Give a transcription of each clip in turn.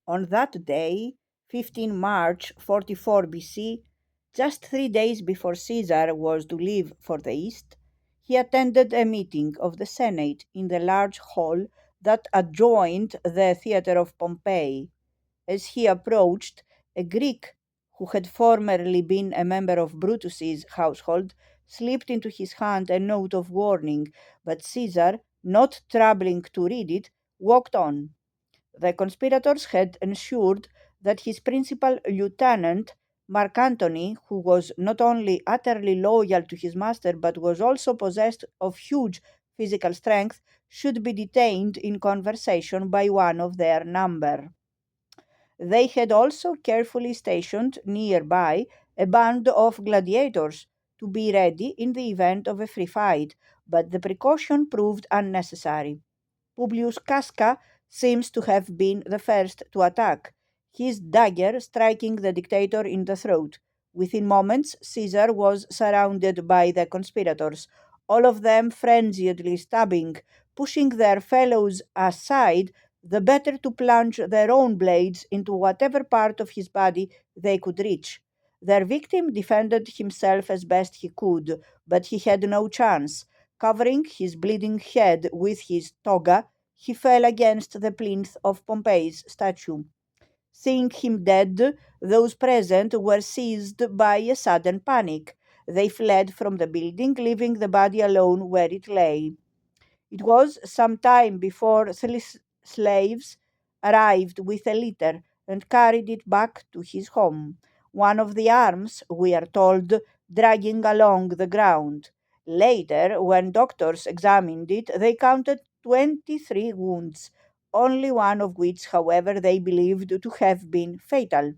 On that day, 15 March 44 BC, just 3 days before Caesar was to leave for the east, he attended a meeting of the Senate in the large hall that adjoined the theater of Pompey. As he approached, a Greek who had formerly been a member of Brutus's household slipped into his hand a note of warning, but Caesar, not troubling to read it, walked on. The conspirators had ensured that his principal lieutenant, Mark Antony, who was not only utterly loyal to his master but was also possessed of huge physical strength, should be detained in conversation by one of their number. They had also carefully stationed nearby a band of gladiators to be ready in the event of a free fight, but the precaution proved unnecessary. Publius Casca seems to have been the first to attack, his dagger striking the dictator in the throat. Within moments, Caesar was surrounded by the conspirators, all of them frenziedly stabbing, pushing their fellows aside the better to plunge their own blades into whatever part of his body they could reach. Their victim defended himself as best he could, but he had no chance. Covering his bleeding head with his toga, he fell against the plinth of Pompey's statue. Seeing him dead, those present were seized by a sudden panic. They fled from the building, leaving the body alone where it lay. It was some time before slaves arrived with a litter and carried it back to his home. One of the arms, we are told, dragging along the ground. Later, when doctors examined it, they counted 23 wounds, only one of which, however, they believed to have been fatal.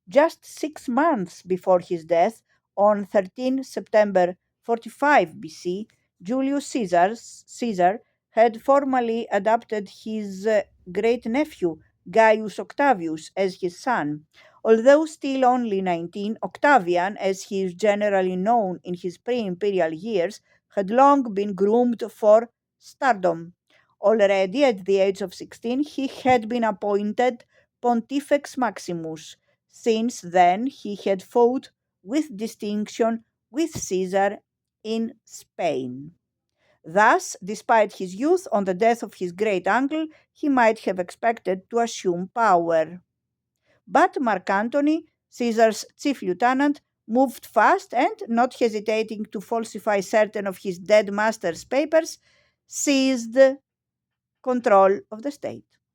Just 6 months before his death, on 13 September 45 BC, Julius Caesar had formally adopted his great nephew, Gaius Octavius, as his son. Although still only 19, Octavian, as he is generally known in his pre imperial years, had long been groomed for stardom. Already at the age of 16, he had been appointed Pontifex Maximus. Since then, he had fought with distinction with Caesar in Spain. Thus, despite his youth, on the death of his great uncle, he might have expected to assume power. But Mark Antony, Caesar's chief lieutenant, moved fast and, not hesitating to falsify certain of his dead master's papers, seized control of the state.